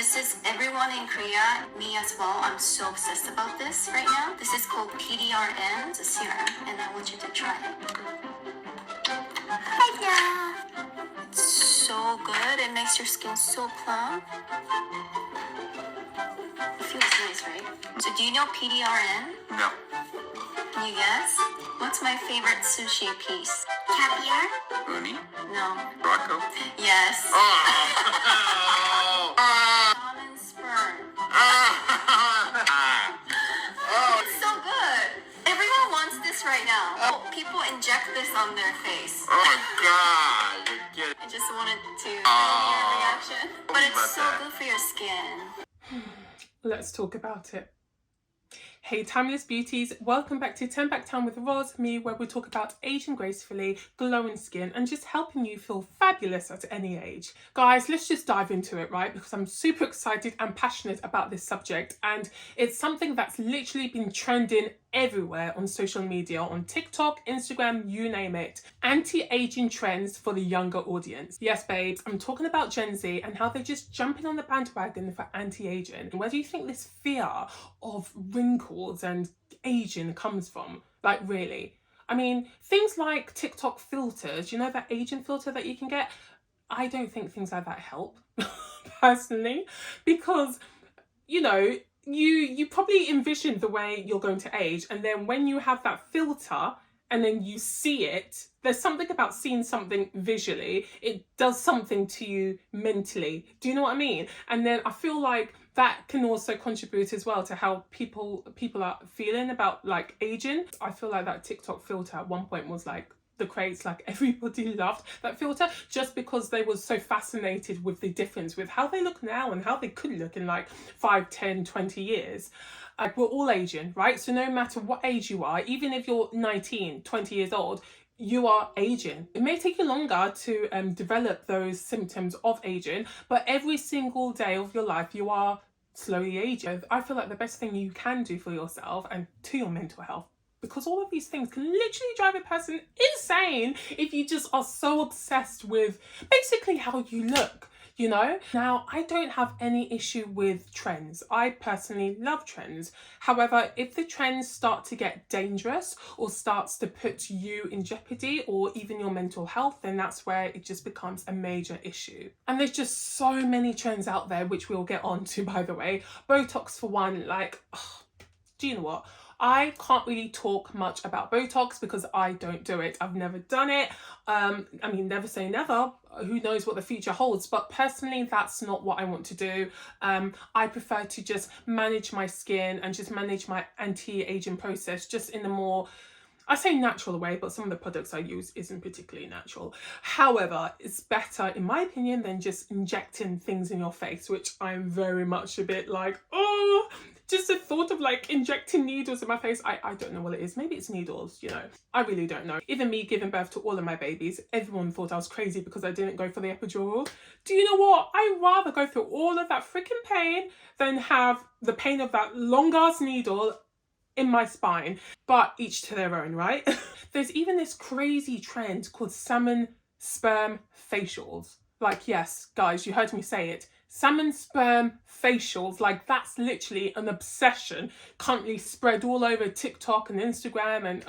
This is everyone in Korea, me as well. I'm so obsessed about this right now. This is called PDRN. It's a serum, and I want you to try it. Hiya! It's so good. It makes your skin so plump. It feels nice, right? So do you know PDRN? No. Can you guess? What's my favorite sushi piece? Caviar? Uni? No. Rocco? Yes. Oh! Salmon sperm. Oh! It's so good. Everyone wants this right now. Oh, people inject this on their face. Oh God! You're kidding. I just wanted to film your reaction. But it's so good for your skin. Let's talk about it. Hey Timeless Beauties, welcome back to Turn Back Town with Roz, me, where we talk about aging gracefully, glowing skin, and just helping you feel fabulous at any age. Guys, let's just dive into it, right? Because I'm super excited and passionate about this subject, and it's something that's literally been trending everywhere on social media, on TikTok, Instagram, you name it. Anti-aging trends for the younger audience. Yes, babes, I'm talking about Gen Z and how they're just jumping on the bandwagon for anti-aging. Where do you think this fear of wrinkles and aging comes from? Like, really? I mean, things like TikTok filters, you know, that aging filter that you can get? I don't think things like that help, personally, because, you know, you probably envision the way you're going to age, and then when you have that filter and then you see it, there's something about seeing something visually, it does something to you mentally. Do you know what I mean? And then I feel like that can also contribute as well to how people are feeling about like aging. I feel like that TikTok filter at one point was like the craze, like everybody loved that filter just because they were so fascinated with the difference with how they look now and how they could look in like 5, 10, 20 years. We're all aging, right? So no matter what age you are, even if you're 19, 20 years old, you are aging. It may take you longer to develop those symptoms of aging, but every single day of your life, you are slowly aging. I feel like the best thing you can do for yourself and to your mental health, because all of these things can literally drive a person insane if you just are so obsessed with basically how you look, you know? Now, I don't have any issue with trends. I personally love trends. However, if the trends start to get dangerous or starts to put you in jeopardy or even your mental health, then that's where it just becomes a major issue. And there's just so many trends out there, which we'll get on to, by the way. Botox for one, like, do you know what? I can't really talk much about Botox because I don't do it. I've never done it. I mean, never say never. Who knows what the future holds? But personally, that's not what I want to do. I prefer to just manage my skin and just manage my anti-aging process just in a more, I say natural way, but some of the products I use isn't particularly natural. However, it's better, in my opinion, than just injecting things in your face, which I'm very much a bit like, oh, just the thought of like injecting needles in my face, I don't know what it is. Maybe it's needles, you know. I really don't know. Even me giving birth to all of my babies, everyone thought I was crazy because I didn't go for the epidural. Do you know what? I'd rather go through all of that freaking pain than have the pain of that long ass needle in my spine. But each to their own, right? There's even this crazy trend called salmon sperm facials. Like, yes, guys, you heard me say it. Salmon sperm facials, like that's literally an obsession currently spread all over TikTok and Instagram,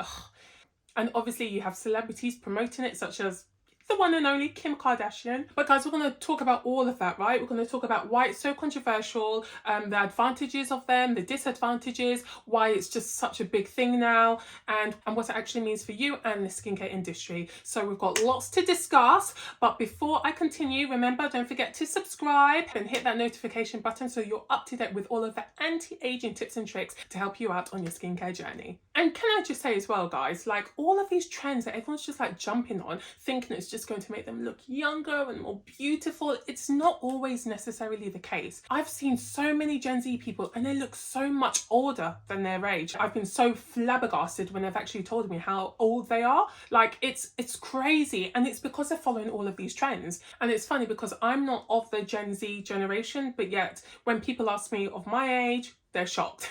and obviously you have celebrities promoting it, such as the one and only Kim Kardashian. But guys, we're going to talk about all of that, right? We're going to talk about why it's so controversial, the advantages of them, the disadvantages, why it's just such a big thing now, and what it actually means for you and the skincare industry. So we've got lots to discuss, but before I continue, remember, don't forget to subscribe and hit that notification button so you're up to date with all of the anti-aging tips and tricks to help you out on your skincare journey. And can I just say as well, guys, like all of these trends that everyone's just like jumping on, thinking it's just going to make them look younger and more beautiful, it's not always necessarily the case. I've seen so many Gen Z people and they look so much older than their age. I've been so flabbergasted when they've actually told me how old they are. Like it's crazy, and it's because they're following all of these trends. And it's funny because I'm not of the Gen Z generation, but yet when people ask me of my age, they're shocked.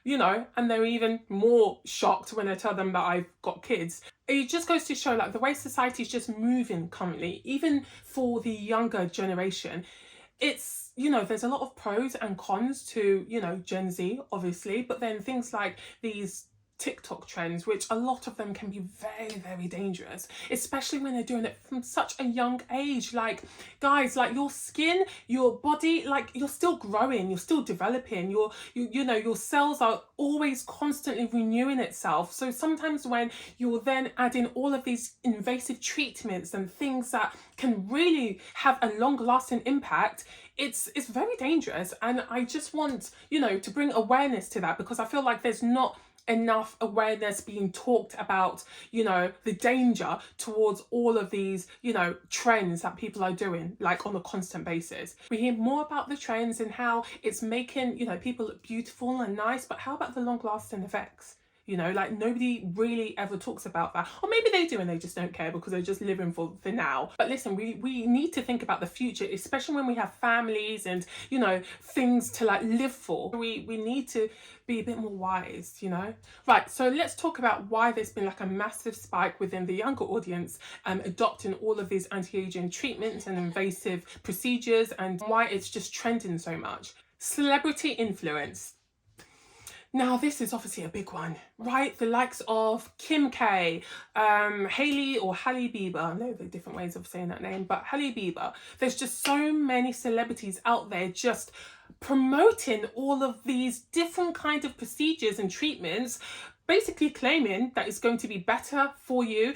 You know, and they're even more shocked when I tell them that I've got kids. It just goes to show like the way society is just moving currently, even for the younger generation. it's, you know, there's a lot of pros and cons to, you know, Gen Z, obviously, but then things like these TikTok trends, which a lot of them can be very, very dangerous, especially when they're doing it from such a young age. Like, guys, like your skin, your body, like you're still growing, you're still developing, you know, your cells are always constantly renewing itself. So sometimes when you're then adding all of these invasive treatments and things that can really have a long lasting impact, it's very dangerous. And I just want, you know, to bring awareness to that, because I feel like there's not enough awareness being talked about, you know, the danger towards all of these, you know, trends that people are doing like on a constant basis. We hear more about the trends and how it's making, you know, people look beautiful and nice, but how about the long lasting effects? You know, like nobody really ever talks about that. Or maybe they do and they just don't care because they're just living for the now. But listen, we need to think about the future, especially when we have families and, you know, things to like live for. We need to be a bit more wise, you know? Right, so let's talk about why there's been like a massive spike within the younger audience adopting all of these anti-aging treatments and invasive procedures, and why it's just trending so much. Celebrity influence. Now, this is obviously a big one, right? The likes of Kim K, Hailey or Hailey Bieber. I know there are different ways of saying that name, but Hailey Bieber. There's just so many celebrities out there just promoting all of these different kind of procedures and treatments, basically claiming that it's going to be better for you.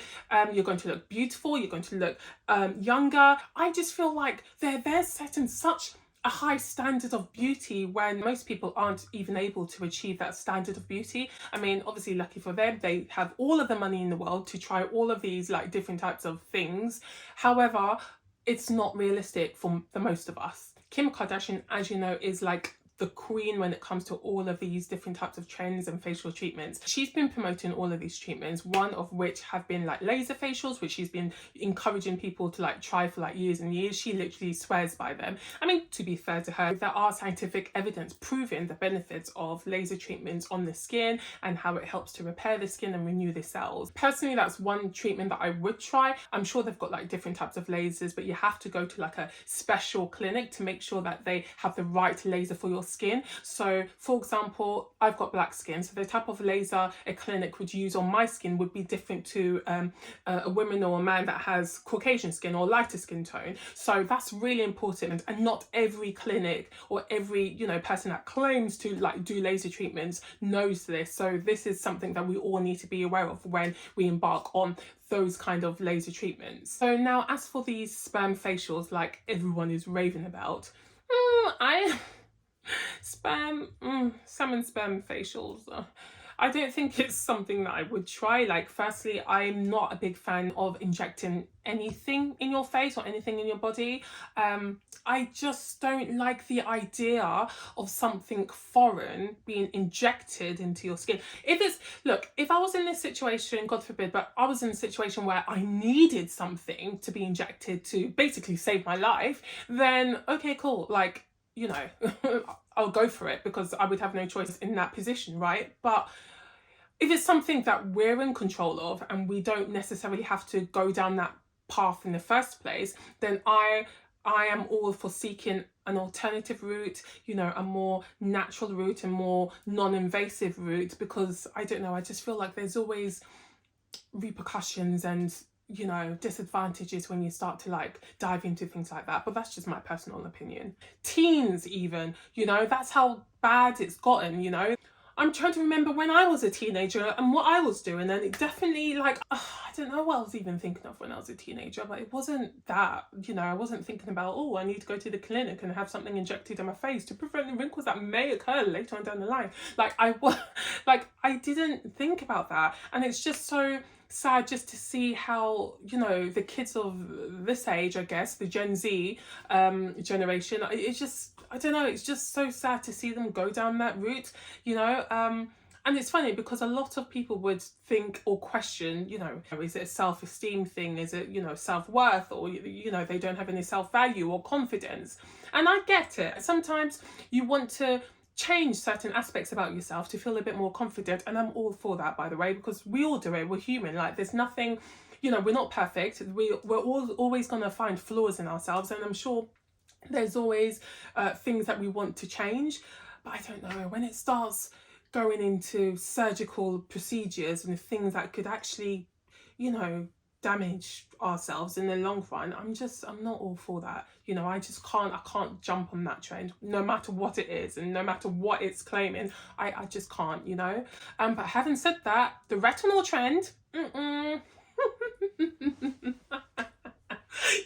You're going to look beautiful. You're going to look younger. I just feel like they're setting such a high standard of beauty when most people aren't even able to achieve that standard of beauty. I mean, obviously lucky for them, they have all of the money in the world to try all of these like different types of things. However, it's not realistic for the most of us. Kim Kardashian, as you know, is like the queen when it comes to all of these different types of trends and facial treatments. She's been promoting all of these treatments, one of which have been like laser facials, which she's been encouraging people to like try for like years and years. She literally swears by them. I mean, to be fair to her, there are scientific evidence proving the benefits of laser treatments on the skin and how it helps to repair the skin and renew the cells. Personally, that's one treatment that I would try. I'm sure they've got like different types of lasers, but you have to go to like a special clinic to make sure that they have the right laser for your skin. So for example, I've got black skin, so the type of laser a clinic would use on my skin would be different to a woman or a man that has Caucasian skin or lighter skin tone. So that's really important, and not every clinic or every, you know, person that claims to like do laser treatments knows this. So this is something that we all need to be aware of when we embark on those kind of laser treatments. So now, as for these sperm facials like everyone is raving about, salmon sperm facials, I don't think it's something that I would try. Like, firstly, I'm not a big fan of injecting anything in your face or anything in your body. I just don't like the idea of something foreign being injected into your skin. If I was in this situation, God forbid, but I was in a situation where I needed something to be injected to basically save my life, then okay, cool. Like, you know, I'll go for it because I would have no choice in that position, right? But if it's something that we're in control of and we don't necessarily have to go down that path in the first place, then I am all for seeking an alternative route, you know, a more natural route and more non-invasive route, because I don't know, I just feel like there's always repercussions and, you know, disadvantages when you start to like dive into things like that. But that's just my personal opinion. Teens even, you know, that's how bad it's gotten, you know. I'm trying to remember when I was a teenager and what I was doing, and it definitely like, I don't know what I was even thinking of when I was a teenager, but it wasn't that, you know, I wasn't thinking about, oh, I need to go to the clinic and have something injected in my face to prevent the wrinkles that may occur later on down the line. Like I didn't think about that, and it's just so sad just to see how, you know, the kids of this age, I guess, the Gen Z generation, it's just, I don't know, it's just so sad to see them go down that route, you know. And it's funny because a lot of people would think or question, you know, is it a self-esteem thing? Is it, you know, self-worth, or, you know, they don't have any self-value or confidence? And I get it. Sometimes you want to change certain aspects about yourself to feel a bit more confident, and I'm all for that, by the way, because we all do it. We're human. Like, there's nothing, you know, we're not perfect. We're all always going to find flaws in ourselves, and I'm sure There's always things that we want to change, but I don't know, when it starts going into surgical procedures and things that could actually, you know, damage ourselves in the long run, I'm not all for that. You know, I can't jump on that trend, no matter what it is and no matter what it's claiming. I just can't, you know. But having said that, the retinol trend,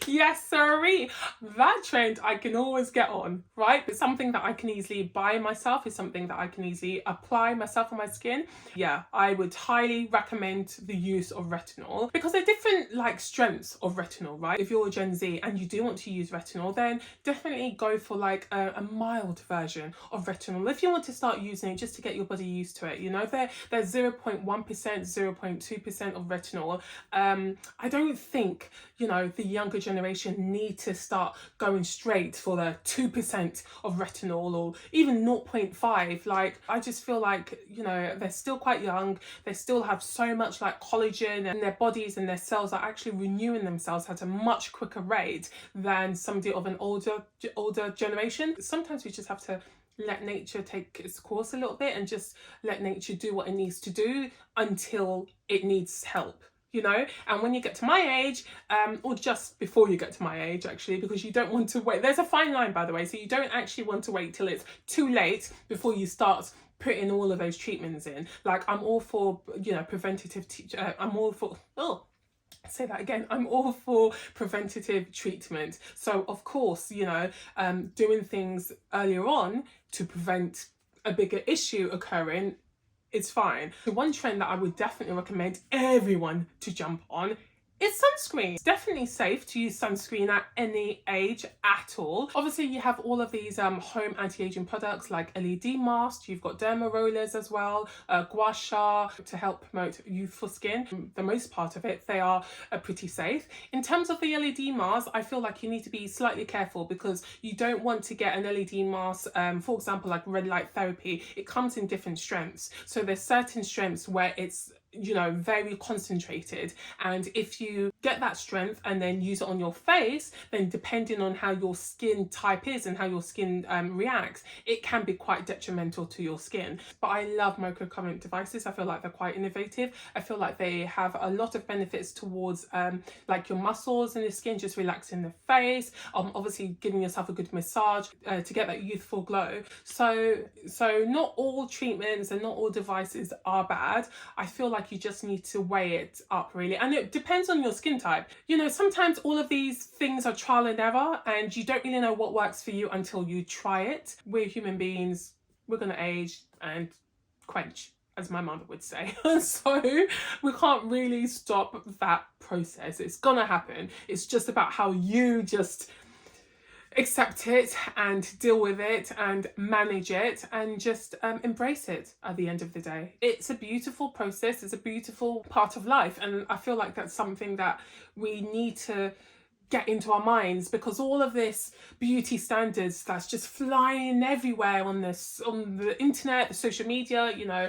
yes, sorry. That trend I can always get on, right? It's something that I can easily buy myself. It's something that I can easily apply myself on my skin. Yeah, I would highly recommend the use of retinol because there are different like strengths of retinol, right? If you're a Gen Z and you do want to use retinol, then definitely go for like a mild version of retinol. If you want to start using it just to get your body used to it, you know, they're 0.1%, 0.2% of retinol. I don't think, you know, the younger generation need to start going straight for the 2% of retinol or even 0.5. Like, I just feel like, you know, they're still quite young. They still have so much like collagen, and their bodies and their cells are actually renewing themselves at a much quicker rate than somebody of an older generation. Sometimes we just have to let nature take its course a little bit and just let nature do what it needs to do until it needs help, you know. And when you get to my age, or just before you get to my age actually, because you don't want to wait, there's a fine line by the way, so you don't actually want to wait till it's too late before you start putting all of those treatments in. Like, I'm all for, you know, I'm all for, say that again, I'm all for preventative treatment. So of course, you know, doing things earlier on to prevent a bigger issue occurring, it's fine. The one trend that I would definitely recommend everyone to jump on is sunscreen. It's definitely safe to use sunscreen at any age at all. Obviously, you have all of these home anti-aging products like LED masks. You've got derma rollers as well, gua sha to help promote youthful skin. For the most part of it, they are pretty safe. In terms of the LED mask, I feel like you need to be slightly careful because you don't want to get an LED mask, for example, like red light therapy. It comes in different strengths. So there's certain strengths where it's, you know, very concentrated, and if you get that strength and then use it on your face, then depending on how your skin type is and how your skin reacts, it can be quite detrimental to your skin. But I love microcurrent devices. I feel like they're quite innovative. I feel like they have a lot of benefits towards like your muscles and the skin, just relaxing the face, obviously giving yourself a good massage to get that youthful glow. So not all treatments and not all devices are bad. I feel like you just need to weigh it up really, and it depends on your skin type. You know, sometimes all of these things are trial and error and you don't really know what works for you until you try it. We're human beings, we're gonna age and quench, as my mother would say. So we can't really stop that process. It's gonna happen. It's just about how you just accept it and deal with it and manage it and just embrace it at the end of the day. It's a beautiful process. It's a beautiful part of life. And I feel like that's something that we need to get into our minds, because all of this beauty standards that's just flying everywhere on the internet, the social media, you know,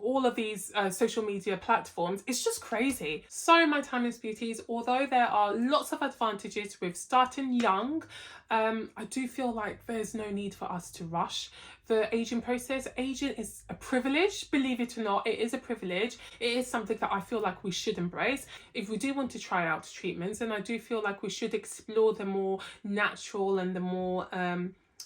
all of these social media platforms, it's just crazy. So my Timeless Beauties, although there are lots of advantages with starting young, I do feel like there's no need for us to rush the aging process. Aging is a privilege, believe it or not, it is a privilege. It is something that I feel like we should embrace. If we do want to try out treatments, and I do feel like we should explore the more natural and the more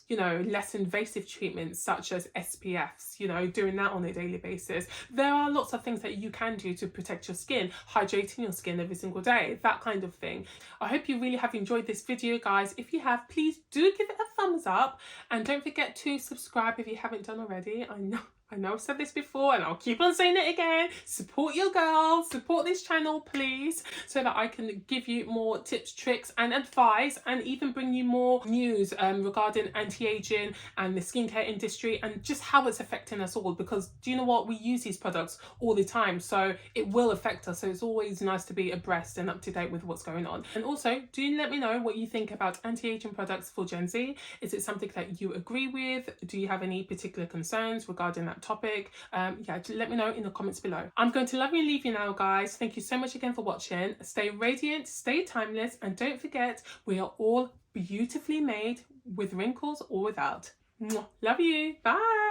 you know, less invasive treatments such as SPFs, you know, doing that on a daily basis. There are lots of things that you can do to protect your skin, hydrating your skin every single day, that kind of thing. I hope you really have enjoyed this video, guys. If you have, please do give it a thumbs up, and don't forget to subscribe if you haven't done already. I know I've said this before and I'll keep on saying it again. Support your girl, support this channel please, so that I can give you more tips, tricks and advice, and even bring you more news regarding anti-aging and the skincare industry and just how it's affecting us all. Because do you know what, we use these products all the time, so it will affect us. So it's always nice to be abreast and up to date with what's going on. And also, do let me know what you think about anti-aging products for Gen Z. Is it something that you agree with? Do you have any particular concerns regarding that that topic, yeah, let me know in the comments below. I'm going to love you and leave you now, guys. Thank you so much again for watching. Stay radiant, stay timeless, and don't forget, we are all beautifully made, with wrinkles or without. Mwah. Love you. Bye.